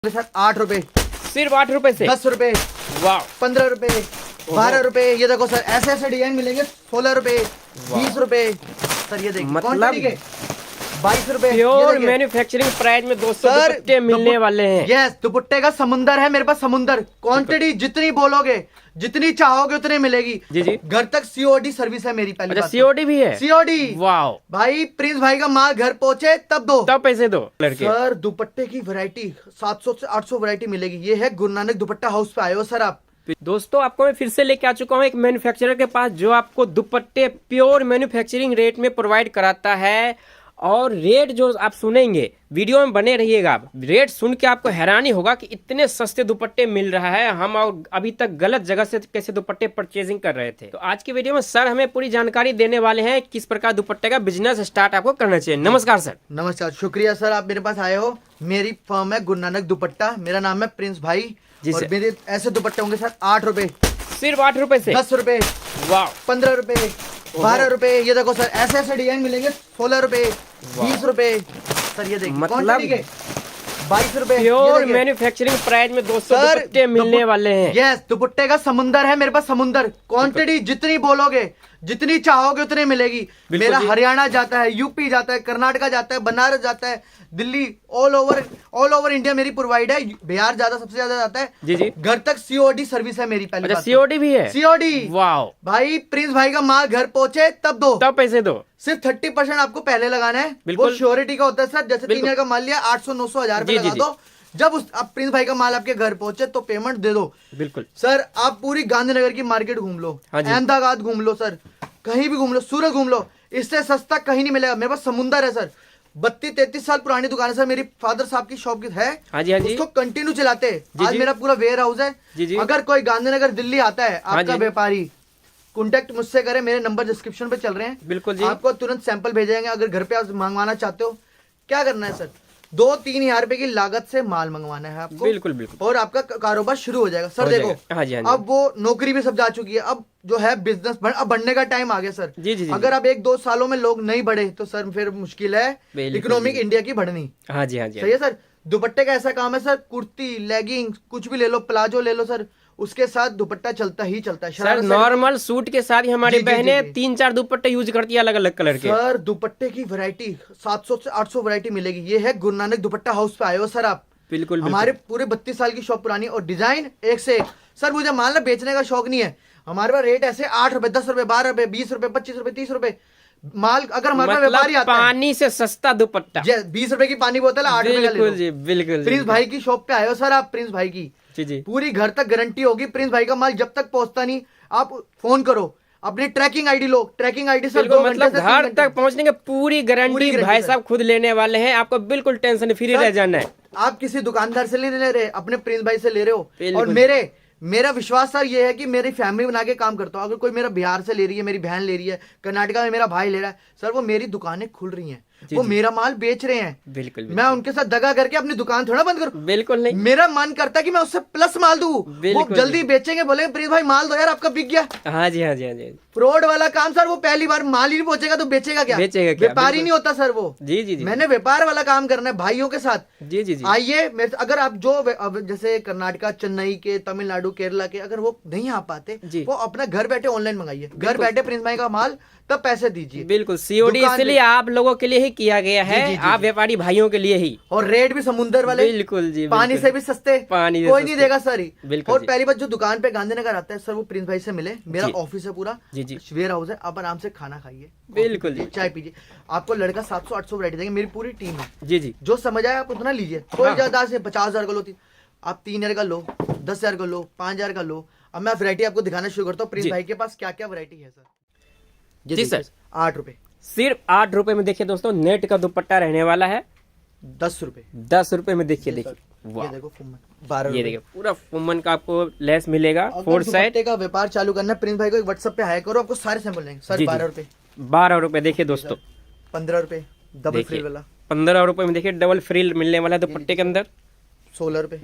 Sir 8 रुपए, सिर्फ 8 रुपए से 10 रुपए, वाह 15 रुपए, 12 रुपए। ये देखो सर ऐसे ऐसे डिजाइन मिलेंगे। 16 रुपए, 20 रुपए। सर ये देखिए मतलब क्वांटिटी के 22 रुपए। प्योर मैन्युफैक्चरिंग प्राइस में दोस्तों सर दुपट्टे मिलने वाले हैं। यस, दुपट्टे का समुंदर है मेरे पास, समुंदर। क्वांटिटी जितनी बोलोगे, जितनी चाहोगे उतनी मिलेगी। जी जी। घर तक सीओडी सर्विस है मेरी। पहली अच्छा बात सीओडी भी है। सीओडी। वाह भाई प्रिंस भाई का माल घर पहुंचे तब दो, तब पैसे दो लड़के। सर दुपट्टे की वैरायटी 700 से 800 वैरायटी मिलेगी। ये है गुरु नानक दुपट्टा हाउस पे आए हो सर आप। दोस्तों आपको मैं फिर से लेके आ चुका हूँ एक मैन्युफैक्चरर के पास जो आपको दुपट्टे प्योर मैन्युफैक्चरिंग रेट में प्रोवाइड कराता है। और रेट जो आप सुनेंगे, वीडियो में बने रहिएगा आप। रेट सुन के आपको हैरानी होगा कि इतने सस्ते दुपट्टे मिल रहा है। हम और अभी तक गलत जगह से कैसे दुपट्टे परचेजिंग कर रहे थे। तो आज की वीडियो में सर हमें पूरी जानकारी देने वाले हैं किस प्रकार दुपट्टे का बिजनेस स्टार्ट आपको करना चाहिए। नमस्कार सर। नमस्कार, शुक्रिया सर आप मेरे पास आए हो। मेरी फर्म है गुरु नानक दुपट्टा, मेरा नाम है प्रिंस भाई। जी और सर। मेरे ऐसे दुपट्टे होंगे सर 8 रुपए, सिर्फ 8 रुपए से 10 रुपए, वाह 15 रुपए, 12 रुपए। ये देखो सर ऐसे ऐसे डिजाइन मिलेंगे। 16 रुपए, 20 रुपए। सर ये देखिए मतलब क्वांटिटी के 22 रुपए। प्योर मैन्युफैक्चरिंग प्राइस में दोस्तों सर दुपट्टे मिलने वाले हैं। यस, दुपट्टे का समुंदर है मेरे पास, समुंदर। क्वांटिटी जितनी बोलोगे, जितनी चाहोगे उतनी मिलेगी। मेरा जी। हरियाणा जाता है, यूपी जाता है, कर्नाटका जाता है, बनारस जाता है, दिल्ली, ऑल ओवर इंडिया मेरी प्रोवाइड है। बिहार ज्यादा, सबसे ज्यादा जाता है। जी जी। घर तक सीओडी सर्विस है मेरी। पहले अच्छा सीओडी भी है। सीओडी। वाह भाई प्रिंस भाई का माल घर पहुंचे तब दो, तब पैसे दो। सिर्फ 30% आपको पहले लगाना है। वो बिल्कुल। श्योरिटी का होता है सर। जैसे 3000 बिल्कुल। का माल लिया, 800 900 1000 रुपए जी, लगा जी, दो। जब उस अब प्रिंस भाई का माल आपके घर पहुंचे तो पेमेंट दे दो। बिल्कुल सर आप पूरी गांधीनगर की मार्केट घूम लो, हाँ जी। अहमदाबाद घूम लो सर, कहीं भी घूम लो, सूरत घूम लो, इससे सस्ता कहीं नहीं मिलेगा। मेरे पास समुंदर है सर। 32-33 साल पुरानी दुकान है सर मेरी। फादर साहब की शॉप की है। हाँ जी हाँ जी। उसको कंटिन्यू चलाते हैं। जी, आज जी। मेरा पूरा वेयर हाउस है। जी, जी। अगर कोई गांधीनगर दिल्ली आता है हाँ आपका जी। व्यापारी, कॉन्टेक्ट मुझसे करे। मेरे नंबर डिस्क्रिप्शन पे चल रहे हैं। बिल्कुल जी। आपको तुरंत सैंपल भेजेंगे। अगर घर पे आप मंगवाना चाहते हो, क्या करना है सर, 2-3 हजार रुपए की लागत से माल मंगवाना है आपको। बिल्कुल बिल्कुल। और आपका कारोबार शुरू हो जाएगा सर। हो देखो जाएगा। हाँ जी हाँ जी। अब वो नौकरी भी सब जा चुकी है। अब जो है बिजनेस अब बढ़ने का टाइम आ गया सर। जी जी जी। अगर अब 1-2 सालों में लोग नहीं बढ़े तो सर फिर मुश्किल है बिल्कुल इकोनॉमिक जी। इंडिया की बढ़नी। हाँ जी हाँ जी। सही है सर। दुपट्टे का ऐसा काम है सर, कुर्ती, लेगिंग कुछ भी ले लो, प्लाजो ले लो सर, उसके साथ दुपट्टा चलता ही चलता है। सर शरारा नॉर्मल सूट के साथ ही हमारी जी, जी, बहनें जी, जी। 3-4 दुपट्टे यूज करती है अलग अलग कलर के। सर दुपट्टे की वैरायटी 700 से 800 वैरायटी मिलेगी। ये है गुरु नानक दुपट्टा हाउस पे आए हो सर आप। बिल्कुल हमारे पूरे 32 साल की शॉप पुरानी और डिजाइन एक से एक। सर मुझे माल ना बेचने का शौक नहीं है। हमारे पास रेट ऐसे 8 रुपए, 10 रुपए, 12 रुपए, 20 रुपए, 25 रुपए, 30 रुपए माल। अगर हमारे पास व्यापारी मतलब आता है, पानी से सस्ता दुपट्टा। 20 रुपए की पानी बोतल 8 रुपए का ले बिल्कुल लो। जी बिल्कुल जी, प्रिंस बिल्कुल। भाई की शॉप पे आए हो सर आप। प्रिंस भाई की जी जी। पूरी घर तक गारंटी होगी। प्रिंस भाई का माल जब तक पहुंचता नहीं, आप फोन करो, अपनी ट्रैकिंग आईडी लो। ट्रैकिंग आईडी सर बिल्कुल 2 घंटे मतलब से 3 घर घंटे। तक पहुंचने की पूरी गारंटी गारंटी भाई सर। साहब खुद लेने वाले हैं। आपको बिल्कुल टेंशन फ्री रह जाना है। आप किसी दुकानदार से नहीं ले रहे, अपने प्रिंस भाई से ले रहे हो। बिल्कुल। और मेरा विश्वास सर ये है कि मेरी फैमिली बना के काम करता हूँ। अगर कोई मेरा बिहार से ले रही है, मेरी बहन ले रही है, कर्नाटका में मेरा भाई ले रहा है सर, वो मेरी दुकानें खुल रही हैं, जी, वो जी। मेरा माल बेच रहे हैं। बिल्कुल मैं उनके साथ दगा करके अपनी दुकान थोड़ा बंद करूं। बिल्कुल नहीं। मेरा मन करता है कि मैं उससे प्लस माल दूं। वो बिल्कुल जल्दी बेचेंगे, बोलेंगे प्रिंस भाई माल दो यार, आपका बिक गया। हाँ जी हाँ जी हाँ जी। फ्रॉड वाला काम सर, वो पहली बार माल ही नहीं पहुंचेगा तो बेचेगा क्या? बेचेगा क्या? व्यापारी बिल्कुल। नहीं होता सर वो। जी जी जी। मैंने व्यापार वाला काम करना है भाइयों के साथ। जी जी जी। आइए अगर आप जो अब जैसे कर्नाटका, चेन्नई के, तमिलनाडु, केरला के, अगर वो नहीं आ पाते, जी। वो अपना घर बैठे ऑनलाइन मंगाइए। घर बिल्कुल। बैठे प्रिंस भाई का माल, तब पैसे दीजिए। बिल्कुल सीओडी दुकान इसलिए पे- आप लोगों के लिए ही किया गया है। जी, जी, आप जी। व्यापारी भाइयों के लिए ही। और रेट भी समुंदर वाले। बिल्कुल जी पानी बिल्कुल। से भी सस्ते। पानी से कोई नहीं सस्ते। देगा सर ही। बिल्कुल और जी। पहली बात, जो दुकान पे गांधीनगर आता है सर, वो प्रिंस भाई से मिले। मेरा जी। ऑफिस है पूरा, जी, जी। वेयर हाउस है। आप आराम से खाना खाइए, बिल्कुल कॉफी जी। पीजिए, चाय पीजिए। आपको लड़का 700-800 वैरायटी देंगे। मेरी पूरी टीम है। जी जी। जो समझ आए आप उतना लीजिए। कोई हाँ। ज्यादा से 50,000 का लो, आप 3,000 का लो, 10,000 का लो, 5,000 का लो। अब मैं वैरायटी आपको दिखाना शुरू करता हूँ। प्रिंस जी। भाई के पास क्या क्या वैरायटी है सर। जी देखिए, सर। 8 रुपए, सिर्फ 8 रुपए में देखिए दोस्तों, नेट का दुपट्टा रहने वाला है। 10 रुपए, 10 रुपए में देखिए ये देखिए। ये वाह देखो फुम्मन, 12 ये रुपए। देखिए पूरा फुमन का आपको लेस मिलेगा। अगर 4 साइड दुपट्टे का व्यापार चालू करना है, प्रिंस भाई को एक व्हाट्सएप पे हाई करो, आपको सारे सैंपल देंगे सर। जी, जी। 12 रुपए, 12 रुपए देखिए दोस्तों। 15 रुपए डबल देखिए फ्रिल वाला, 15 रुपए में देखिए डबल फ्रिल मिलने वाला है दुपट्टे के अंदर। 16 रुपए,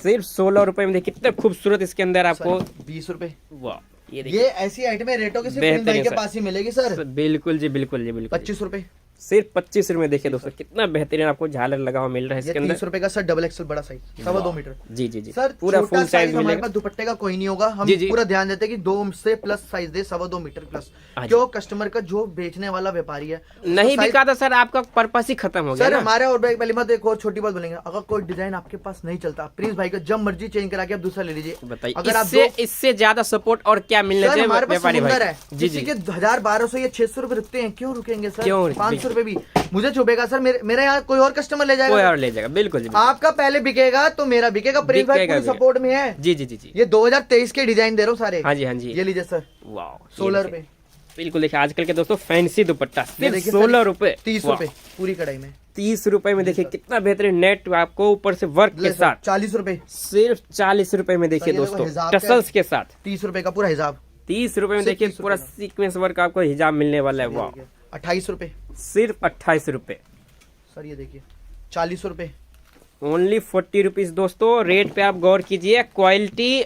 सिर्फ 16 रुपए में देखिए कितना खूबसूरत इसके अंदर आपको। 20 रुपए। वाह ये ये ऐसी आइटम है रेटों के सिर्फ प्रिंस बेहतरीन भाई के सर। पास ही मिलेगी सर। बिल्कुल जी बिल्कुल जी बिल्कुल। 25 रुपए, सिर्फ 25 रुपए में। देखिए दोस्तों कितना बेहतरीन आपको झालर लगा हुआ मिल रहा है ये इसके अंदर। 30 रुपए का सर डबल एक्सल बड़ा साइज 2.25 मीटर। जी जी जी सर पूरा छोटा फुल साइज हमारे मिलेगा। पास दुपट्टे का कोई नहीं होगा, हम जी, जी। पूरा ध्यान देते हैं कि 2 से प्लस साइज दे, 2.25 मीटर प्लस। हाँ जी। क्यों कस्टमर का जो बेचने वाला व्यापारी है नहीं तो बिका था सर, आपका पर्पस ही खत्म हो गया सर ना। हमारे। और पहली बात एक और छोटी बात बोलेंगे, अगर कोई डिजाइन आपके पास नहीं चलता प्रिंस भाई का जब मर्जी चेंज करा के आप दूसरा ले लीजिए। बताइए अगर आप इससे ज्यादा सपोर्ट और क्या मिलना सर चाहिए हमारे पास व्यापारी समुंदर भाई? है, जी किसी जी के 1000-1200 या 600 रुपए रुकते हैं, क्यों रुकेंगे सर? क्यों? 500 रुपए भी मुझे चुभेगा सर, मेरे यहाँ कोई और कस्टमर ले कोई जाएगा, और ले जाएगा। बिल्कुल जी बिल्कुल। आपका पहले बिकेगा तो मेरा बिकेगा। प्रिंस भाई बिकेगा, पूरी बिकेगा। सपोर्ट में है। जी जी जी जी ये 2023 के डिजाइन दे रहा हूँ सारे। हाँ जी हाँ जी। ये लीजिए सर वाह 16 रुपए। बिल्कुल देखिए आजकल के दोस्तों फैंसी दुपट्टा ये सिर्फ देखिए 16 रुपए 30 रुपए पूरी कढ़ाई में। 30 रुपए में देखिए कितना बेहतरीन नेट आपको ऊपर से वर्क के साथ 40 रुपए। सिर्फ 40 रुपए में देखिए सर, ये देखो दोस्तों हिजाब टसल्स के साथ 30 रुपए का पूरा हिसाब। 30 रुपए में सिर्फ देखिए 30 पूरा रुपए सीक्वेंस वर्क आपको हिजाब मिलने वाला है। वाह 28 रुपए। सिर्फ 28 रुपए। सर ये देखिए 40 रुपए। ओनली 40 रुपीज दोस्तों। रेट पे आप गौर कीजिए, क्वालिटी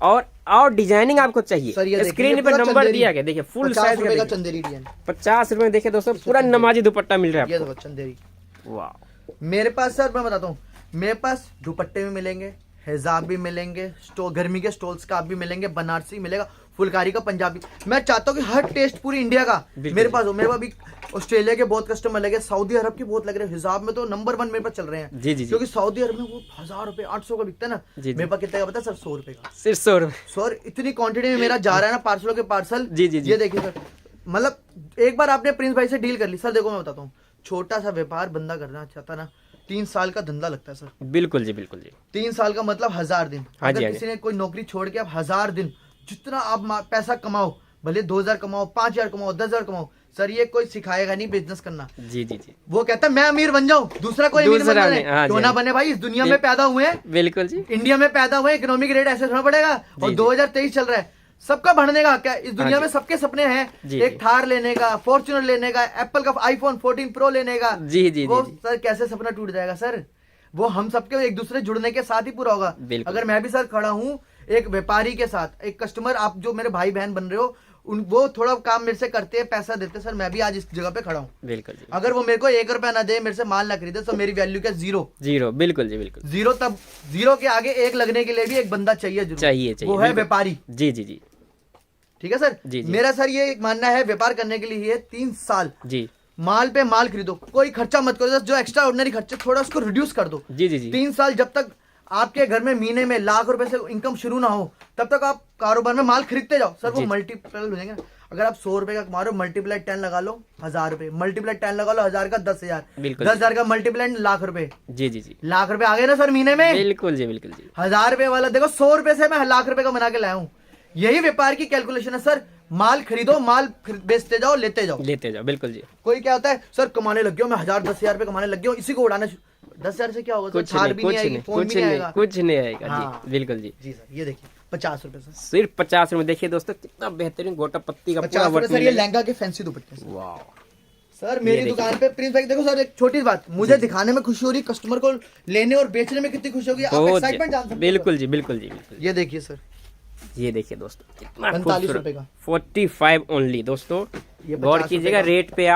और डिजाइनिंग आपको सर, ये चाहिए। देखिए, स्क्रीन ये पे पूरा नंबर चंदेरी। दिया गया, देखिए फुल 50 साइज रुपए का का चंदेरी डिजाइन। 50 रुपए में देखिए दोस्तों पूरा नमाजी दुपट्टा मिल रहा है ये आपको। देखो चंदेरी। वाह मेरे पास सर मैं बताता हूँ, मेरे पास दुपट्टे भी मिलेंगे, हिजाब भी मिलेंगे, गर्मी के स्टोल्स का भी मिलेंगे, बनारसी मिलेगा, फुलकारी का, पंजाबी। मैं चाहता हूँ कि हर टेस्ट पूरी इंडिया का मेरे पास हो। मेरे पास भी ऑस्ट्रेलिया के बहुत कस्टमर लगे, सऊदी अरब के बहुत लग रहे हैं। हिजाब में तो नंबर 1 मेरे पास चल रहे हैं। जी जी जी क्योंकि सऊदी अरब में वो 1000 रुपए 800 का बिकता है ना। जी, जी। मेरे पास कितने का पता है सर? 100 रुपए का। सिर्फ 100 रुपए। सर इतनी क्वांटिटी में मेरा जा रहा है ना पार्सलों के पार्सल। जी, जी, जी। ये देखिए सर, मतलब एक बार आपने प्रिंस भाई से डील कर ली सर। देखो मैं बताता हूँ, छोटा सा व्यापार बंदा करना चाहता ना, 3 साल का धंधा लगता है सर। बिल्कुल जी बिल्कुल जी। 3 साल का मतलब 1000 दिन। हाँ जी, अगर हाँ किसी ने कोई नौकरी छोड़ के आप 1000 दिन जितना आप पैसा कमाओ, भले 2000 कमाओ, 5000 कमाओ, 10,000 कमाओ, सर ये कोई सिखाएगा नहीं बिजनेस करना। जी जी जी वो कहता है मैं अमीर बन जाऊं, दूसरा कोई अमीर दूसरा बन नहीं, हाँ जाए, जी, क्यों ना हाँ जी। बने भाई। इस दुनिया में पैदा हुए हैं, बिल्कुल जी। इंडिया में पैदा हुए, इकोनॉमिक रेट ऐसे थोड़ा पड़ेगा। और जी। 2023 चल रहा है, सबका बढ़ने का क्या इस दुनिया हाँ में जी। सबके सपने हैं। जी, एक जी। थार लेने का, फॉर्च्यूनर लेने का, एप्पल का आईफोन 14 प्रो लेने का। जी, जी, वो जी, जी। सर कैसे सपना टूट जाएगा सर? वो हम सबके एक दूसरे जुड़ने के साथ ही पूरा होगा। बिल्कुल। अगर मैं भी सर खड़ा हूँ एक व्यापारी के साथ, एक कस्टमर, आप जो मेरे भाई बहन बन रहे हो, वो थोड़ा काम मेरे से करते हैं, पैसा देते, सर मैं भी आज इस जगह पे खड़ा हूँ। बिल्कुल जी। अगर वो मेरे को 1 रुपया ना दे, मेरे से माल ना खरीदे, तो मेरी वैल्यू क्या? जीरो। जीरो। बिल्कुल जी बिल्कुल। जीरो। तब जीरो के आगे 1 लगने के लिए भी एक बंदा चाहिए जरूर। चाहिए वो है बिल्कुल। व्यापारी। जी जी जी ठीक है सर। जी, जी। मेरा सर ये मानना है, व्यापार करने के लिए 3 साल जी माल पे माल खरीदो, कोई खर्चा मत करो। जो एक्स्ट्रा ऑर्डिनरी खर्चे थोड़ा उसको रिड्यूस कर दो। जी जी जी 3 साल जब तक आपके घर में महीने में लाख रुपए से इनकम शुरू ना हो, तब तक आप कारोबार में माल खरीदते जाओ सर। वो जी। मल्टीपल हो जाएंगे ना। अगर आप 100 रुपए का कमा रहे हो, मल्टीप्लाई 10 लगा लो 1000 रुपए, मल्टीप्लाई 10 लगा लो 1000 का 10,000, बिल्कुल। 10,000 का मल्टीप्लाई लाख रुपए। जी जी जी लाख रुपए आ गए ना सर महीने में। बिल्कुल जी बिल्कुल जी। 1000 रुपए वाला देखो, 100 रुपए से मैं लाख रुपए का बना के लाया हूँ। यही व्यापार की कैलकुलेशन है सर। माल खरीदो, बेचते जाओ, लेते जाओ। लेते जाओ। बिल्कुल जी। कोई क्या होता है सर, कमाने लग गया मैं 1000-10,000 रुपए कमाने लग गया हूँ, इसी को उड़ाना। 10,000 से क्या होगा? कुछ थार नहीं भी कुछ नहीं आएगी, नहीं फोन कुछ भी नहीं नहीं आएगा। कुछ नहीं आएगा। हाँ। जी बिल्कुल जी। जी सर ये देखिए 50 रुपए सर। सिर्फ 50 रुपए। देखिए दोस्तों कितना बेहतरीन गोटा पत्ती का पूरा 50 रुपए वर्क सर। ये मिलेगा। लहंगा के फैंसी दुपट्टे सर। वाह सर मेरी देखिए। दुकान पे प्रिंस भाई देखो सर, एक छोटी बात मुझे दिखाने में खुशी हो रही, कस्टमर को लेने और बेचने में कितनी खुशी होगी, आप बहुत एक्साइटमेंट जान सकते हो। बिल्कुल जी बिल्कुल जी बिल्कुल। ये देखिए सर, ये देखिए दोस्तों कितना 45 रुपए का। 45 ओनली दोस्तों। ये गौर 50 कीजिएगा रुपए का। रेट पे।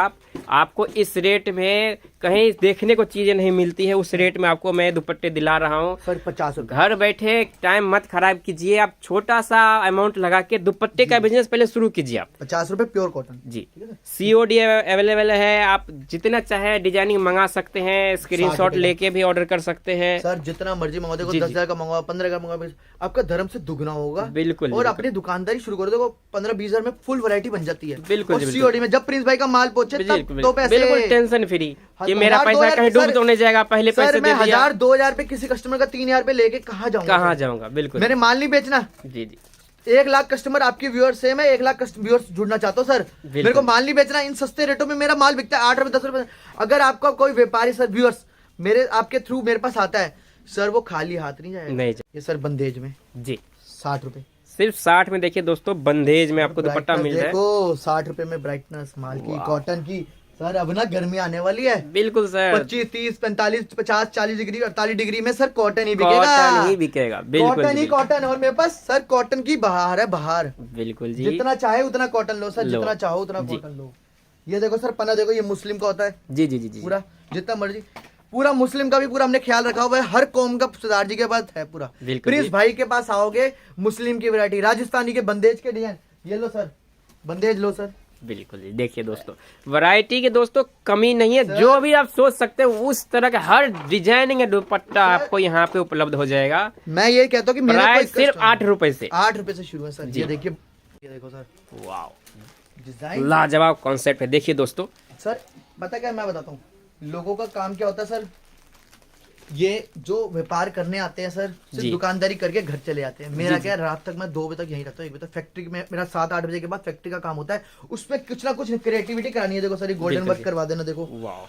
आपको इस रेट में कहीं देखने को चीजें नहीं मिलती है। उस रेट में आपको मैं दुपट्टे दिला रहा हूँ। सर 50 रुपए। घर बैठे टाइम मत खराब कीजिए, आप छोटा सा अमाउंट लगा के दुपट्टे का बिजनेस पहले शुरू कीजिए आप। 50 रुपए प्योर कॉटन। जी COD अवेलेबल है, आप जितना चाहे डिजाइनिंग मंगा सकते हैं, 60 स्क्रीनशॉट रुपए का। लेके भी ऑर्डर कर सकते हैं। सर जितना मर्जी मंगवा देखो, जी, 10,000 का मंगवा, 15,000 का मंगवा, आपका धर्म से दुगना होगा। बिल्कुल और जी, अपनी दुकानदारी शुरू करो, देखो 15-20 में फुल वैरायटी बन जाती है। बिल्कुल और जी, बिल्कुल। COD में जब प्रिंस भाई का माल पहुंचे तब तो पैसे बिल्कुल टेंशन फ्री हाँ, कि तो मेरा 1000, पैसा 2000 कहीं डूब सर- तो नहीं जाएगा, पहले सर पैसे मैं दे दिया। 1000-2000 पे किसी कस्टमर का 3,000 पे लेके कहाँ जाऊंगा? कहाँ जाऊंगा? बिल्कुल मैंने माल नहीं बेचना। जी जी 1 लाख कस्टमर आपके व्यूअर्स से, मैं 1 लाख व्यूअर्स जुड़ना चाहता हूँ सर। मेरे को माल नहीं बेचना। इन सस्ते रेटों में मेरा माल बिकता है 8 रुपए 10 रुपए। अगर आपका कोई व्यापारी सर व्यूअर्स मेरे आपके थ्रू मेरे पास आता है सर, वो खाली हाथ नहीं जाएगा। नहीं ये सर बंदेज में जी 60 रुपए। सिर्फ 60 में देखिए दोस्तों, बंदेज में आपको दुपट्टा मिल रहा है। देखो 60 रुपए में ब्राइटनेस माल की, कॉटन की। सर अब ना गर्मी आने वाली है। बिल्कुल सर 25, 30, 45, 50, 40 डिग्री, 48 डिग्री में सर कॉटन ही बिकेगा। कॉटन ही बिकेगा। बिल्कुल कॉटन जी, ही बिल्कुल। कॉटन। और मेरे पास सर कॉटन की बहार है, बहार। बिल्कुल जी जितना चाहे उतना कॉटन लो सर, लो। जितना चाहो उतना जी। कॉटन लो। ये देखो सर पना देखो, ये मुस्लिम का होता है जी जी जी जी पूरा, जितना मर्जी पूरा मुस्लिम का भी पूरा हमने ख्याल रखा हुआ है। हर कौम का सरदार जी के पास है पूरा। बिल्कुल प्रिंस जी। भाई के पास आओगे, मुस्लिम की वैरायटी, राजस्थानी के बंदेज के डिजाइन, ये लो सर बंदेज लो सर। बिल्कुल जी। देखिए दोस्तों, वैरायटी के दोस्तों कमी नहीं है, सर- जो भी आप सोच सकते हो उस तरह का हर डिजाइनिंग का दुपट्टा आपको यहाँ पे उपलब्ध हो जाएगा। मैं ये कहता हूँ कि मेरा कोई प्राइस सिर्फ कस्टमर- 8 रुपए से। 8 रुपए से शुरू है सर। जी। ये देखिए, ये देखो सर वाह, डिजाइन लाजवाब कॉन्सेप्ट है। देखिए दोस्तों, सर, पता क्या मैं बताता हूँ, लोगों का काम क्या होता है सर, ये जो व्यापार करने आते हैं सर, जी। सिर्फ दुकानदारी करके घर चले जाते हैं। मेरा जी, क्या है, रात तक मैं 2 बजे तक यहीं रहता हूँ, 1 बजे तक फैक्ट्री में, मेरा 7-8 बजे के बाद फैक्ट्री का काम होता है, उसमें कुछ ना कुछ क्रिएटिविटी करानी है। देखो सर ये गोल्डन बिल्कुल वर्क जी। करवा देना, देखो वाह,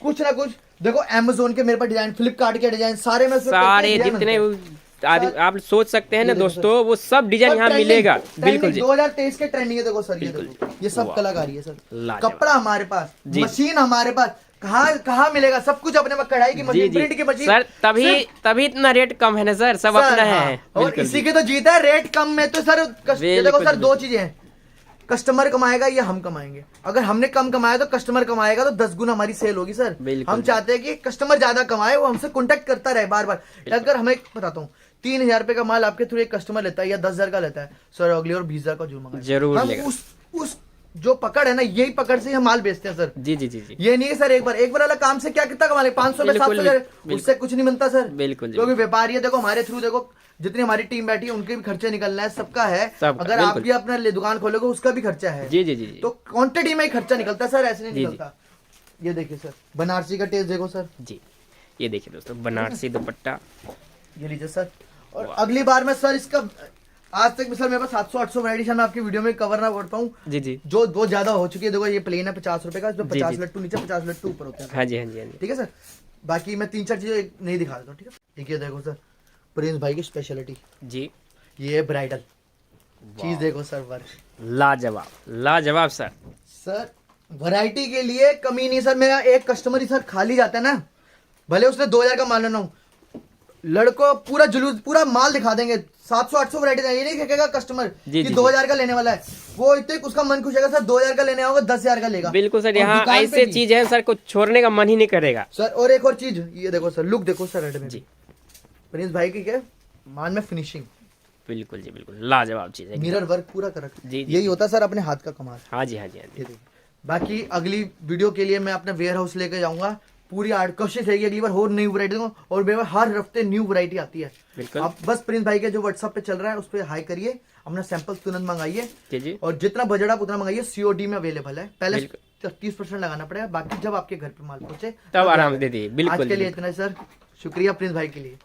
कुछ ना कुछ। देखो अमेजोन के मेरे पास डिजाइन, फ्लिपकार्ट के डिजाइन, सारे में से सारे डिजाइन जितने बनते हैं। आप सोच सकते हैं ना ये देखो दोस्तों, वो सब डिजाइन यहाँ ट्रेंडिंग- मिलेगा। ट्रेंडिंग बिल्कुल जी। 2023 के ट्रेंडिंग है। देखो सर ये बिल्कुल देखो, ये सब वाह। कलाकारी है सर। लाजवाब। कपड़ा हमारे पास, जी। मशीन हमारे पास, कहाँ मिलेगा, सब कुछ अपने पास, कढ़ाई की जी मशीन, जी प्रिंट की मशीन सर, तभी सिर्फ- तभी इतना रेट कम है ना सर, सब सर, अपना हाँ, है। और बिल्कुल इसी जी। के तो जीता है रेट कम में तो सर। ये देखो बिल्कुल, सर, 2 चीजें हैं, कस्टमर कमाएगा या हम कमाएंगे। अगर हमने कम कमाया तो कस्टमर कमाएगा, तो 10 गुना हमारी सेल होगी सर। बिल्कुल हम जी। चाहते हैं कि कस्टमर ज्यादा कमाए, वो हमसे कॉन्टेक्ट करता रहे बार बार। अगर हमें बताता हूँ 3,000 रुपए का माल आपके थ्रू एक कस्टमर लेता है या 10,000 का लेता है सर, अगली और 20,000 का जो मंगाए जरूर हम लेगा। उस जो पकड़ है ना, यही पकड़ से हम माल बेचते हैं सर। जी जी जी जी। ये नहीं है सर एक बार वाला काम से क्या कितना कमा ले, 500 में बिल्कुल, 700, बिल्कुल। उससे कुछ नहीं बनता सर। बिल्कुल जी। क्योंकि व्यापारी है, देखो हमारे थ्रू देखो जितनी हमारी टीम बैठी है उनके भी खर्चे निकलना है, सबका है। सबका, अगर आप बिल्कुल। भी अपना दुकान खोलोगे उसका भी खर्चा है। जी जी जी जी। तो क्वांटिटी में ही खर्चा निकलता है सर, ऐसे नहीं जी, जी। निकलता। ये देखिए सर, बनारसी का टेस्ट देखो सर, जी, ये देखिए दोस्तों, बनारसी दुपट्टा। ये लीजिए सर। और वाह। अगली बार मैं सर इसका, आज तक सर मेरे पास 700-800 वैरायटी मैं आपकी वीडियो में कवर ना कर पाऊँ, जी जी। जो बहुत ज्यादा हो चुकी है। देखो ये प्लेन है 50 रुपए का, इसमें जी, 50 जी। लट्टू नीचे, 50 लट्टू ऊपर होते हैं। हाँ जी हाँ जी हाँ जी। ठीक है सर। बाकी मैं 3-4 चीजें नहीं दिखा देता हूँ, ठीक है। ठीक है, देखो सर प्रिंस भाई की स्पेशलिटी, जी, ये है ब्राइडल चीज, देखो सर वर्क, लाजवाब लाजवाब सर। सर वैरायटी के लिए कमी नहीं सर। मेरा एक कस्टमर ही सर खाली जाता है ना, भले उसने 2,000 का माल लेना हो, लड़को पूरा जुलूस, पूरा माल दिखा देंगे। 700-800 वैरायटी, ये नहीं कहेगा कस्टमर जी, कि जी, 2,000 का लेने वाला है, वो इतने उसका मन खुश होगा सर, 2,000 का लेने आओगे 10,000 का लेगा। बिल्कुल सर, और यहाँ दुकान पे ऐसे भी। चीज है सर को छोड़ने का मन ही नहीं करेगा। सर और एक और चीज, ये देखो सर, लुक देखो सर, रेड में जी। प्रिंस भाई की क्या मान में फिनिशिंग, बिल्कुल जी, बिल्कुल लाजवाब चीज है। मिरर वर्क पूरा कर रखा है। जी, जी। यही होता है सर अपने हाथ का कमाल। हाँ जी हाँ जी हाँ ये जी। देखिए। बाकी अगली वीडियो के लिए मैं अपना वेयर हाउस लेके जाऊंगा, पूरी आर्ट कोशिश रहेगी अगली बार और न्यू वैरायटी दूंगा, और मेरे पास हर हफ्ते न्यू वैरायटी आती है। बिल्कुल। आप बस प्रिंस भाई के जो व्हाट्सएप पे चल रहा है उस पर हाई करिए, अपना सैंपल तुरंत मंगाइए, जी जी। और जितना बजट आप उतना मंगाइए। सीओडी में अवेलेबल है, पहले बिल्कुल। 30% लगाना पड़ेगा, बाकी जब आपके घर पे माल पहुंचे तब आराम दे दिए। बिल्कुल आज के जी, लिए इतना ही सर, शुक्रिया प्रिंस भाई के लिए।